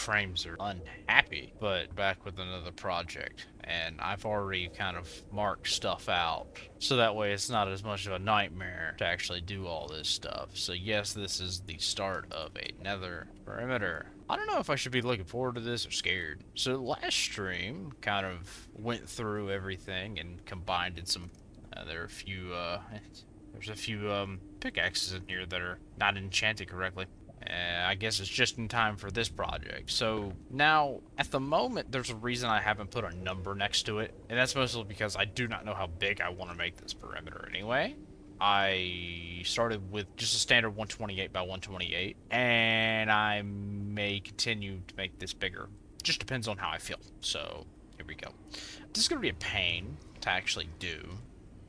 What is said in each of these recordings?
frames are unhappy, but back with another project. And I've already kind of marked stuff out, so that way it's not as much of a nightmare to actually do all this stuff. So yes, this is the start of a Nether perimeter. I don't know if I should be looking forward to this or scared. So last stream kind of went through everything and combined in some. There are a few. There's a few pickaxes in here that are not enchanted correctly. I guess it's just in time for this project. So now, at the moment, there's a reason I haven't put a number next to it, and that's mostly because I do not know how big I want to make this perimeter anyway. I started with just a standard 128 by 128, and I may continue to make this bigger. Just depends on how I feel. So, here we go. This is going to be a pain to actually do,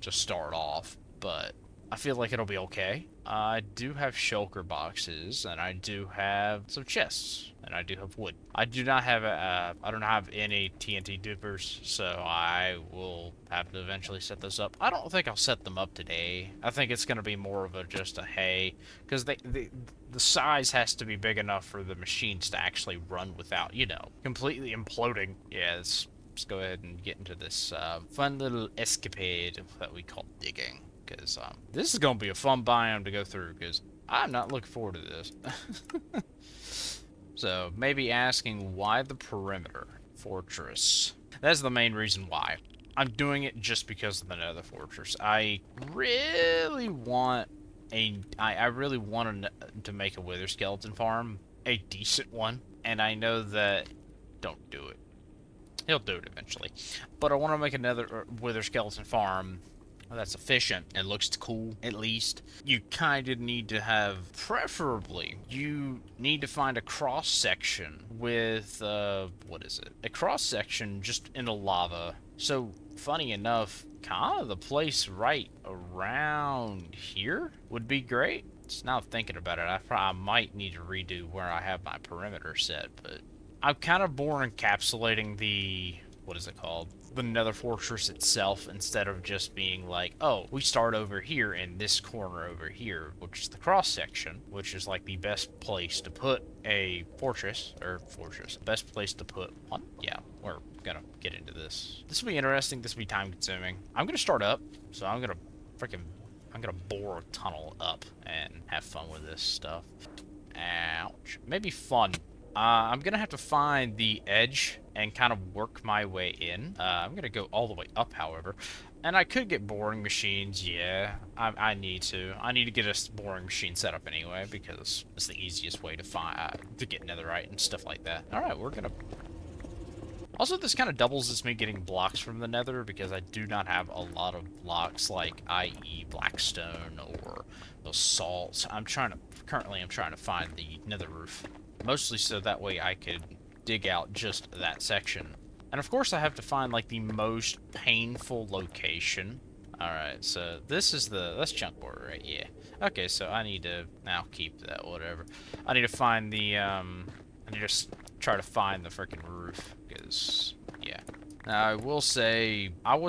to start off, but I feel like it'll be okay. I do have shulker boxes, and I do have some chests, and I do have wood. I do not have I don't have any TNT dupers, so I will have to eventually set this up. I don't think I'll set them up today. I think it's going to be more of a just a hay, because the size has to be big enough for the machines to actually run without, you know, completely imploding. Yeah, let's go ahead and get into this fun little escapade that we call digging. Because this is going to be a fun biome to go through, because I'm not looking forward to this. So, maybe asking why the perimeter fortress. That's the main reason why. I'm doing it just because of the Nether fortress. I really want I really want to make a wither skeleton farm, a decent one, and I know that don't do it. He'll do it eventually, but I want to make another wither skeleton farm that's efficient and looks cool, at least. You kind of need to have, preferably, you need to find a cross-section with, what is it? A cross-section just in the lava. So, funny enough, kind of the place right around here would be great. So now thinking about it, I might need to redo where I have my perimeter set, but I'm kind of bored encapsulating the, what is it called? The Nether fortress itself, instead of just being like, oh, we start over here in this corner over here, which is the cross section, which is like the best place to put a fortress, best place to put one. Yeah, we're gonna get into this. This will be interesting. This will be time consuming. I'm gonna start up, so I'm gonna bore a tunnel up and have fun with this stuff. Ouch. Maybe fun. I'm gonna have to find the edge and kind of work my way in. I'm gonna go all the way up, however. And I could get boring machines, yeah. I need to. I need to get a boring machine set up anyway, because it's the easiest way to find to get netherite and stuff like that. Alright, we're gonna... Also, this kind of doubles as me getting blocks from the nether, because I do not have a lot of blocks, like, i.e. blackstone or those salts. Currently I'm trying to find the nether roof. Mostly so that way I could dig out just that section. And of course I have to find like the most painful location. Alright, so this is that's chunk border, right? Yeah. Okay, so I need to now keep that, whatever. I need to find the, I need to try to find the freaking roof, because, yeah. Now, I will say, I'm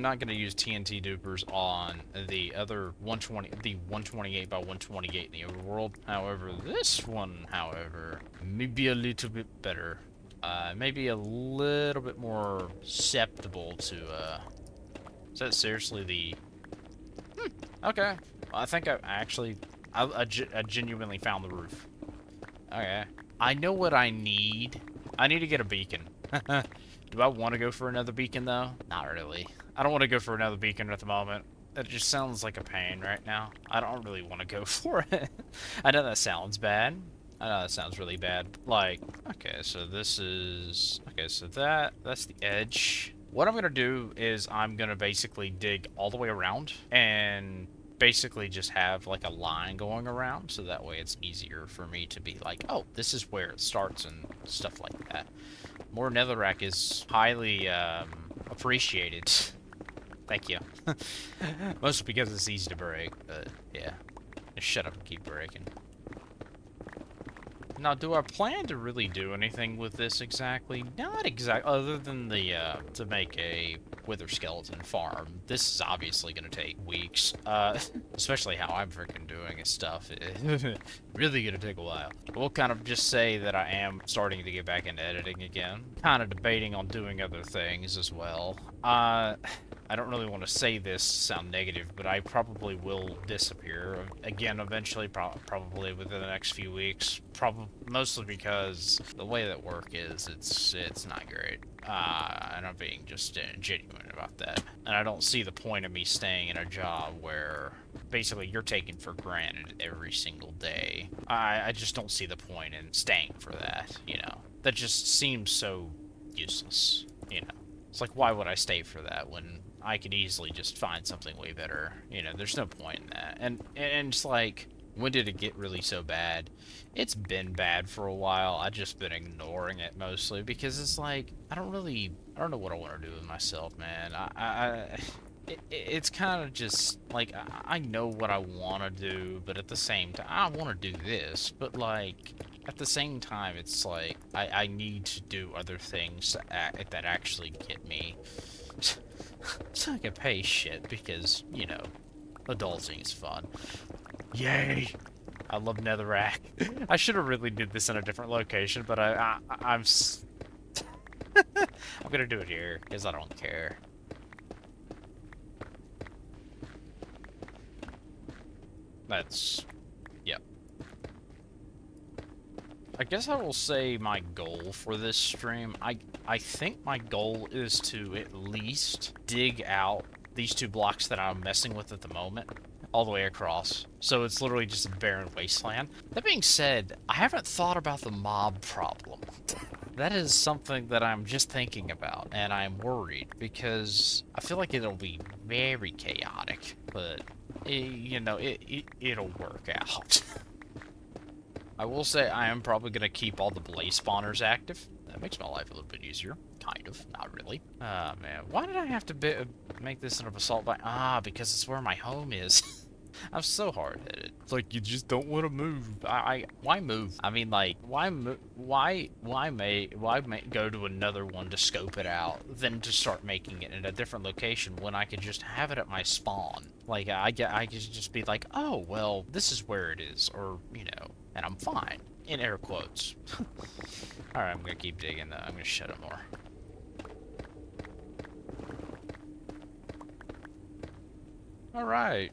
not gonna use TNT dupers on the other 128 by 128 in the overworld. However, this one, however, may be a little bit better. Maybe a little bit more susceptible to, is that seriously the... okay. Well, I think I genuinely found the roof. Okay. I know what I need. I need to get a beacon. Do I want to go for another beacon, though? Not really. I don't want to go for another beacon at the moment. It just sounds like a pain right now. I don't really want to go for it. I know that sounds bad. I know that sounds really bad. Like, okay, so this is... okay, so that's the edge. What I'm going to do is I'm going to basically dig all the way around and basically just have like a line going around, so that way it's easier for me to be like, oh, this is where it starts and stuff like that. More netherrack is highly appreciated. Thank you. Mostly because it's easy to break, but yeah. Just shut up and keep breaking. Now, do I plan to really do anything with this exactly? Not exactly, other than the, to make a wither skeleton farm. This is obviously gonna take weeks, especially how I'm freaking doing his stuff. Really gonna take a while. We'll kind of just say that I am starting to get back into editing again. Kind of debating on doing other things as well. I don't really want to say this to sound negative, but I probably will disappear again eventually, probably within the next few weeks. Mostly because the way that work is, it's not great. And I'm being just genuine about that. And I don't see the point of me staying in a job where basically you're taken for granted every single day. I just don't see the point in staying for that, you know. That just seems so useless, you know. It's like, why would I stay for that when I could easily just find something way better? You know, there's no point in that. And it's like, when did it get really so bad? It's been bad for a while. I've just been ignoring it mostly because it's like, I don't know what I want to do with myself, man. It's kind of just like, I know what I want to do, but at the same time, I want to do this, but like, at the same time, it's like, I need to do other things that actually get me, so I can pay shit, because, you know, adulting is fun. Yay! I love Netherrack. I should have really did this in a different location, but I'm gonna do it here, because I don't care. That's... yep. I guess I will say my goal for this stream, I think my goal is to at least dig out these 2 blocks that I'm messing with at the moment, all the way across. So it's literally just a barren wasteland. That being said, I haven't thought about the mob problem. That is something that I'm just thinking about, and I'm worried, because I feel like it'll be very chaotic, but, you know, it'll work out. I will say I am probably going to keep all the blaze spawners active. That makes my life a little bit easier. Kind of. Not really. Ah, man. Why did I have to make this an assault by... Ah, because it's where my home is. I'm so hard-headed. It's like, you just don't want to move. Why move? I mean, like, why go to another one to scope it out, then to start making it in a different location when I could just have it at my spawn? Like, I could just be like, oh, well, this is where it is, or, you know, and I'm fine. In air quotes. Alright, I'm gonna keep digging, though. I'm gonna shut it more. Alright.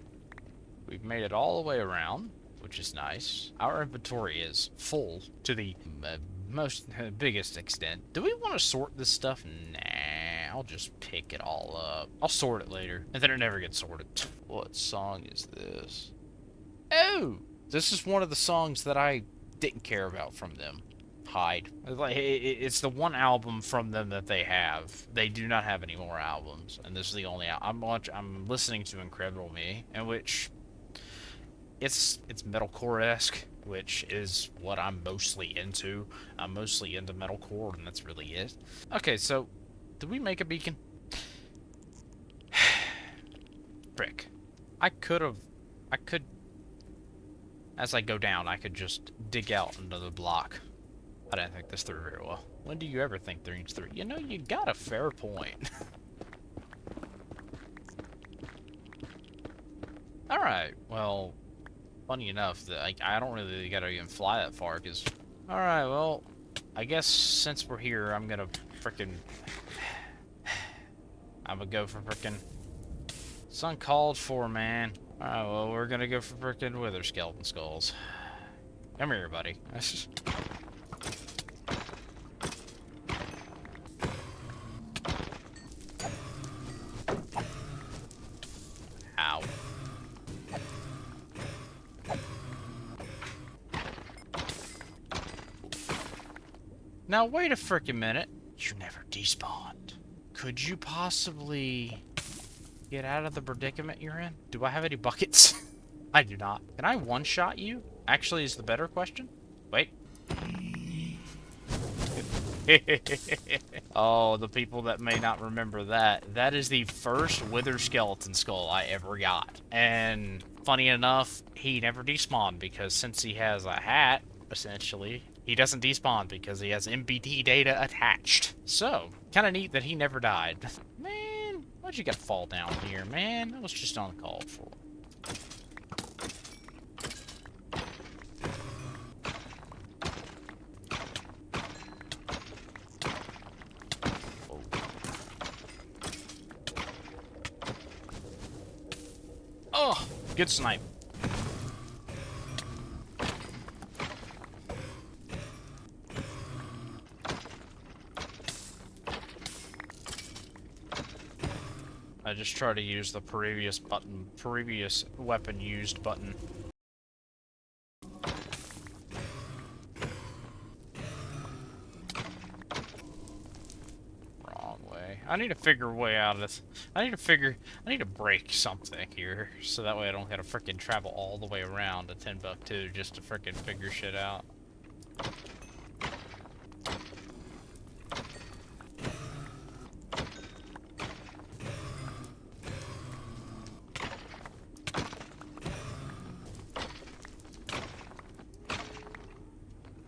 We've made it all the way around, which is nice. Our inventory is full to the biggest extent. Do we want to sort this stuff? Nah, I'll just pick it all up. I'll sort it later, and then it never gets sorted. What song is this? Oh! This is one of the songs that I didn't care about from them. Hide. It's the one album from them that they have. They do not have any more albums, and this is the only album. I'm listening to Incredible Me, in which it's metalcore-esque, which is what I'm mostly into. I'm mostly into metalcore, and that's really it. Okay, so did we make a beacon? Frick. I could, as I go down, I could just dig out another block. I didn't think this through very well. When do you ever think things through? You know, you got a fair point. Alright, well, funny enough, that I don't really gotta even fly that far, because... Alright, well, I guess since we're here, I'm gonna frickin'... I'm gonna go for frickin'... It's uncalled for, man. Alright, well, we're gonna go for frickin' wither skeleton skulls. Come here, buddy. Ow. Now, wait a frickin' minute. You never despawned. Could you possibly get out of the predicament you're in? Do I have any buckets? I do not. Can I one-shot you? Actually, is the better question. Wait. Oh, the people that may not remember that. That is the first wither skeleton skull I ever got. And funny enough, he never despawned because since he has a hat, essentially, he doesn't despawn because he has MBT data attached. So, kind of neat that he never died. Man, Why'd you gotta fall down here, man? That was just uncalled for. Oh, good snipe. I just try to use the previous weapon used button. Wrong way. I need to figure a way out of this. I need to break something here, so that way I don't gotta frickin' travel all the way around to Timbuktu just to frickin' figure shit out.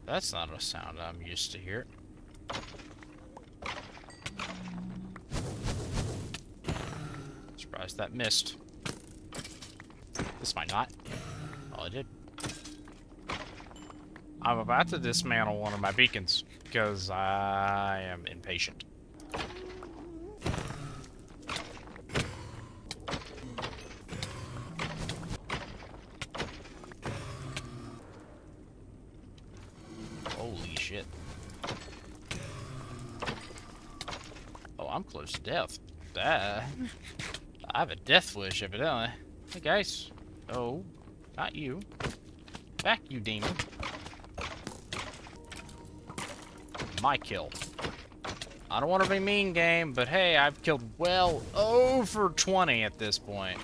That's not a sound I'm used to hear. Surprised that missed. This might not. Oh, it did. I'm about to dismantle one of my beacons because I am impatient. Holy shit. Oh, I'm close to death. I have a death wish, evidently. Hey, guys. Oh, not you. Back, you demon. My kill. I don't want to be mean, game, but hey, I've killed well over 20 at this point.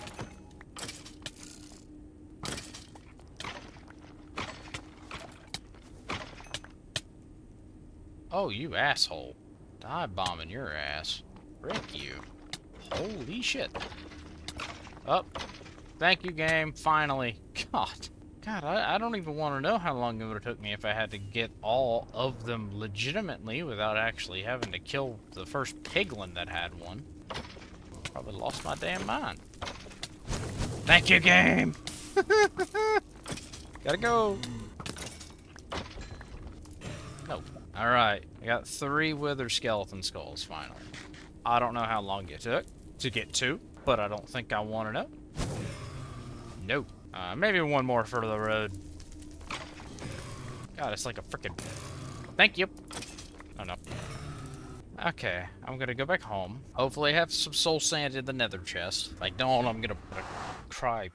Oh, you asshole. Dive bombing your ass. Frick you. Holy shit. Oh, thank you, game. Finally. God. God, I don't even want to know how long it would have took me if I had to get all of them legitimately without actually having to kill the first piglin that had one. Probably lost my damn mind. Thank you, game! Gotta go! Nope. Alright, I got 3 wither skeleton skulls, finally. I don't know how long it took to get 2, but I don't think I want to know. Nope. Maybe one more for the road. God, it's like a frickin'... Thank you! Oh, no. Okay, I'm gonna go back home. Hopefully I have some soul sand in the nether chest. If I don't, I'm gonna cry.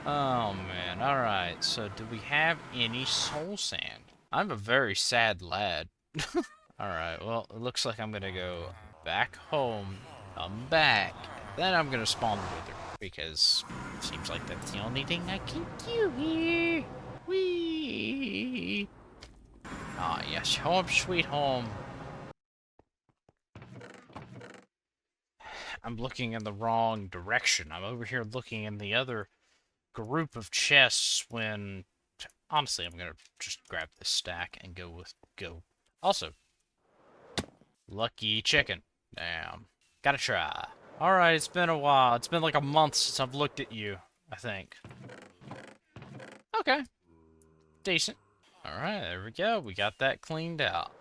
Oh, man. Alright, so do we have any soul sand? I'm a very sad lad. Alright, well, it looks like I'm gonna go back home, come back, then I'm gonna spawn the wither. Because it seems like that's the only thing I can do here. Whee! Ah, yes, home sweet home. I'm looking in the wrong direction. I'm over here looking in the other group of chests when... Honestly, I'm gonna just grab this stack and go. Also, lucky chicken. Damn. Gotta try. Alright, it's been a while. It's been like a month since I've looked at you, I think. Okay. Decent. Alright, there we go. We got that cleaned out.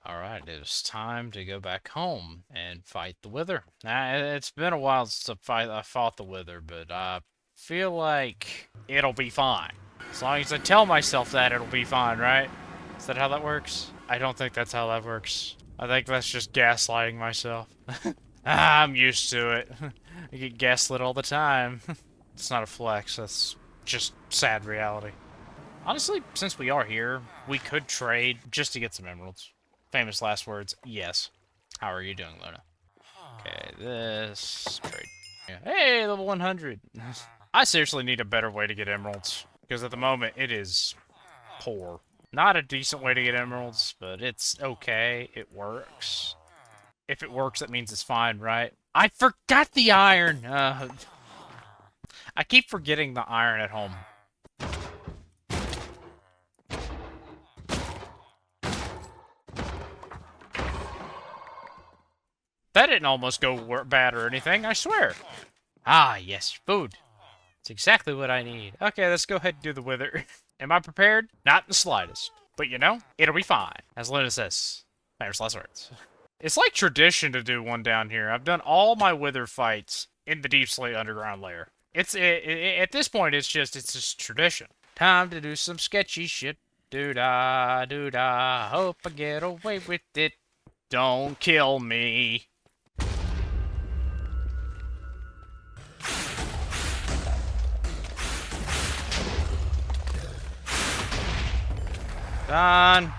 Alright, it's time to go back home and fight the wither. Nah, it's been a while since I fought the wither, but I feel like it'll be fine. As long as I tell myself that, it'll be fine, right? Is that how that works? I don't think that's how that works. I think that's just gaslighting myself. I'm used to it. I get gaslit all the time. It's not a flex, that's just sad reality. Honestly, since we are here, we could trade just to get some emeralds. Famous last words, yes. How are you doing, Luna? Okay, this... trade. Yeah. Hey, level 100! I seriously need a better way to get emeralds. Because at the moment, it is poor. Not a decent way to get emeralds, but it's okay. It works. If it works, that means it's fine, right? I forgot the iron! I keep forgetting the iron at home. That didn't almost go bad or anything, I swear. Ah, yes, food. It's exactly what I need. Okay, let's go ahead and do the wither. Am I prepared? Not in the slightest. But you know, it'll be fine. As Luna says, famous last words. It's like tradition to do one down here. I've done all my wither fights in the Deep Slate Underground layer. At this point, it's just tradition. Time to do some sketchy shit. Doo-da, doo-da. Hope I get away with it. Don't kill me. Done.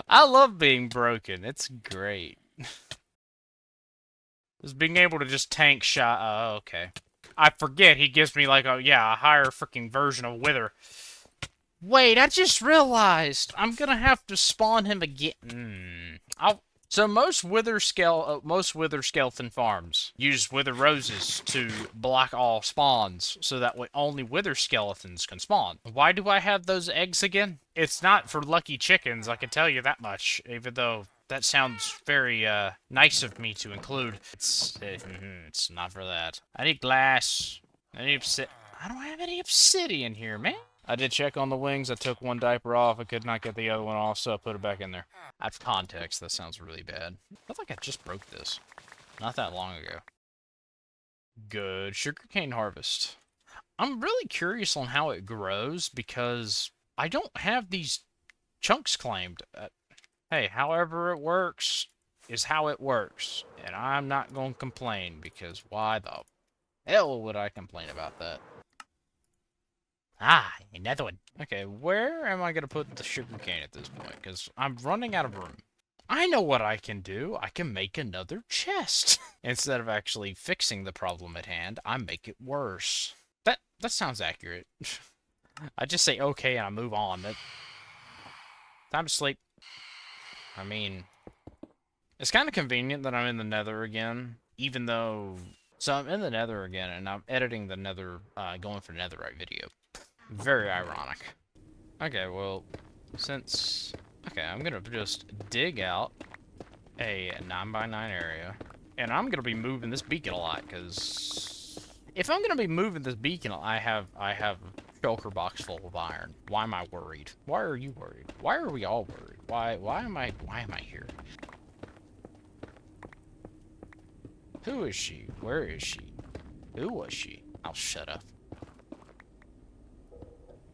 I love being broken. It's great. Just being able to just tank shot. Oh, okay. I forget he gives me like a higher freaking version of Wither. Wait, I just realized I'm gonna have to spawn him again. So most most wither skeleton farms use wither roses to block all spawns, so that way only wither skeletons can spawn. Why do I have those eggs again? It's not for lucky chickens, I can tell you that much. Even though that sounds very nice of me to include. It's not for that. I need glass. I need I don't have any obsidian here, man. I did check on the wings. I took one diaper off. I could not get the other one off, so I put it back in there. Out of context, that sounds really bad. I feel like I just broke this. Not that long ago. Good sugarcane harvest. I'm really curious on how it grows because I don't have these chunks claimed. Hey, however it works is how it works. And I'm not going to complain because why the hell would I complain about that? Ah, another one. Okay, where am I going to put the sugarcane at this point? Because I'm running out of room. I know what I can do. I can make another chest. Instead of actually fixing the problem at hand, I make it worse. That sounds accurate. I just say okay and I move on. Time to sleep. I mean, it's kind of convenient that I'm in the Nether again, even though... So I'm in the Nether again, and I'm editing the Nether, going for Netherite video. Very ironic. Okay, well, Okay, I'm gonna just dig out a 9x9 area, and I'm gonna be moving this beacon a lot, because... If I'm gonna be moving this beacon, I have a shulker box full of iron. Why am I worried? Why are you worried? Why are we all worried? Why am I here? Who is she? Where is she? Who was she? I'll shut up.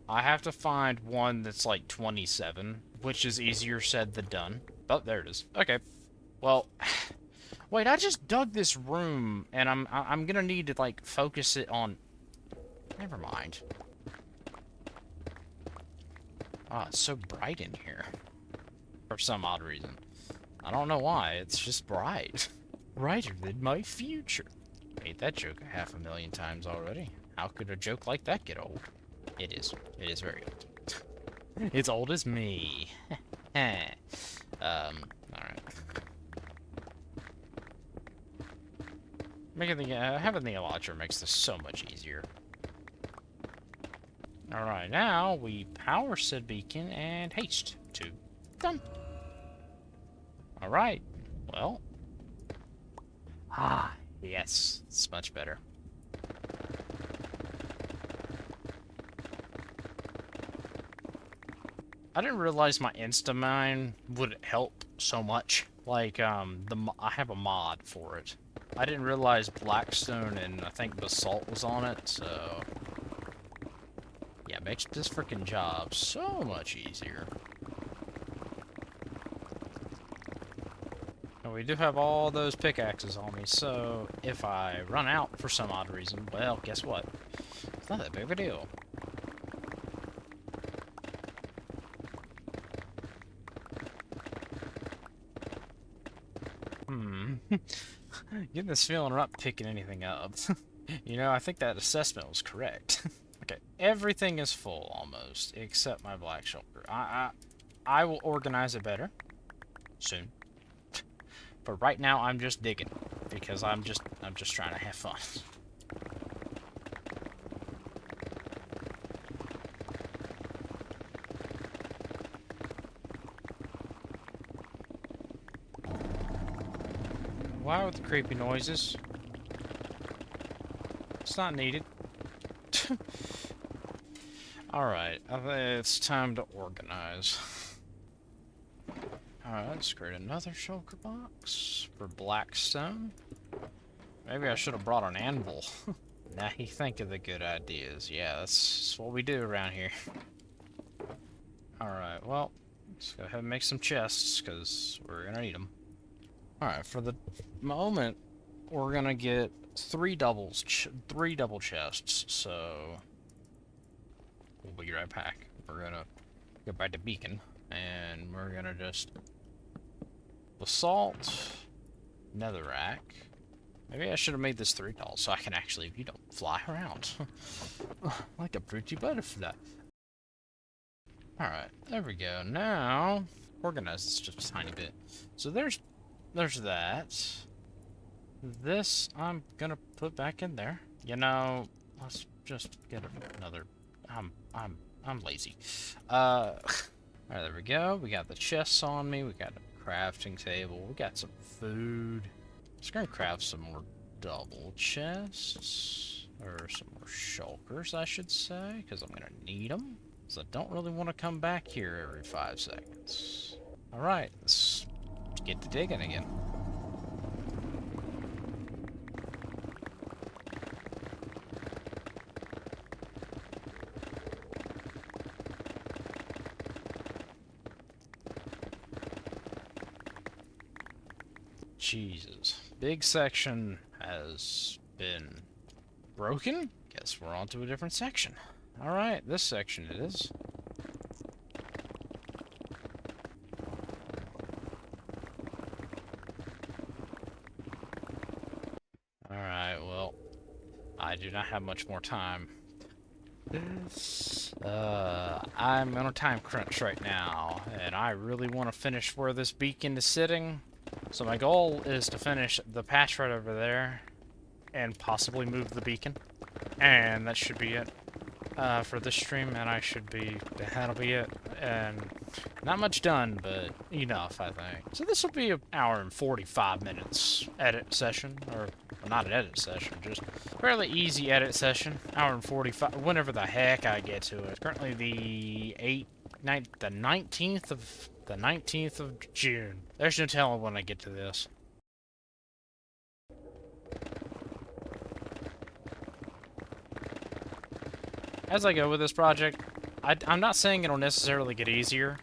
I have to find one that's like 27, which is easier said than done. Oh, there it is. Okay. Well, wait, I just dug this room, and I'm gonna need to, like, focus it on... Never mind. Ah, it's so bright in here. For some odd reason. I don't know why, it's just bright. Brighter than my future. Made that joke 500,000 times already. How could a joke like that get old? It is. It is very old. It's old as me. Alright. Having the elacher makes this so much easier. Alright, now we power said beacon and haste. 2. Done. Alright. Well. Ah, yes. It's much better. I didn't realize my Instamine would help so much. Like, I have a mod for it. I didn't realize Blackstone and I think Basalt was on it, so... Yeah, it makes this freaking job so much easier. And we do have all those pickaxes on me, so if I run out for some odd reason, well, guess what? It's not that big of a deal. Getting this feeling we're not picking anything up. You know, I think that assessment was correct. Okay, everything is full almost, except my black shoulder. I will organize it better soon. But right now I'm just digging because I'm just trying to have fun. Why with the creepy noises? It's not needed. Alright, I think it's time to organize. Alright, let's create another shulker box for blackstone. Maybe I should have brought an anvil. Now you think of the good ideas. Yeah, that's what we do around here. Alright, well, let's go ahead and make some chests, because we're gonna need them. Alright, for the moment, we're gonna get three double chests, so we'll be right back. We're gonna go back to beacon, and we're gonna just basalt, netherrack. Maybe I should have made this 3 tall so I can actually, you know, fly around like a pretty butterfly. Alright, there we go. Now, organize this just a tiny bit. So there's that. This I'm gonna put back in there. You know, let's just get another. I'm lazy. Alright, there we go. We got the chests on me. We got a crafting table. We got some food. Just gonna craft some more double chests, or some more shulkers, I should say, because I'm gonna need them. Because I don't really want to come back here every 5 seconds. All right, let's get to digging again. Jesus. Big section has been broken. Guess we're on to a different section. Alright, this section it is. Alright, well, I do not have much more time. I'm on a time crunch right now, and I really want to finish where this beacon is sitting. So my goal is to finish the patch right over there, and possibly move the beacon. And that should be it for this stream, and that'll be it. And not much done, but enough, I think. So this will be an hour and 45 minutes edit session, or well, not an edit session, just fairly easy edit session. Hour and 45, whenever the heck I get to it. Currently the 19th of June. There's no telling when I get to this. As I go with this project, I'm not saying it'll necessarily get easier,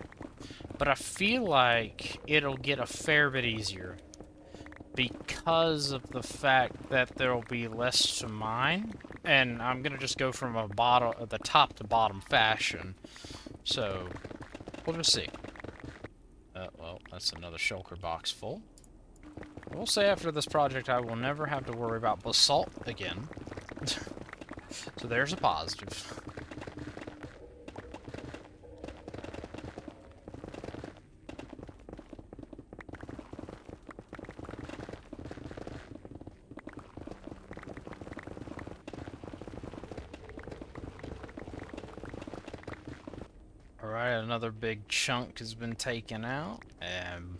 but I feel like it'll get a fair bit easier because of the fact that there'll be less to mine, and I'm gonna just go from the top to bottom fashion. So we'll just see. Well, that's another shulker box full. I will say after this project, I will never have to worry about basalt again. So there's a positive. Alright, another big chunk has been taken out, and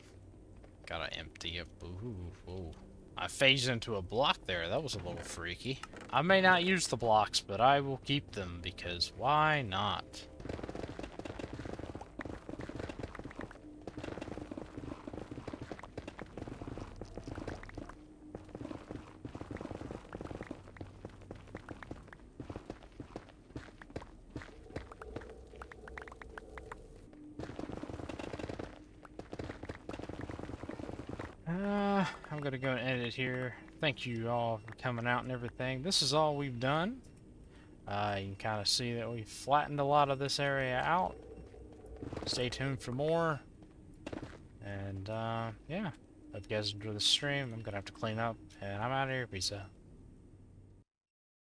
gotta empty it. Ooh. I phased into a block there. That was a little freaky. I may not use the blocks, but I will keep them, because why not? I'm gonna go and edit here. Thank you all for coming out and everything. This is all we've done. You can kind of see that we've flattened a lot of this area out. Stay tuned for more. And, yeah. Hope you guys enjoy the stream. I'm gonna have to clean up, and I'm out of here. Peace out.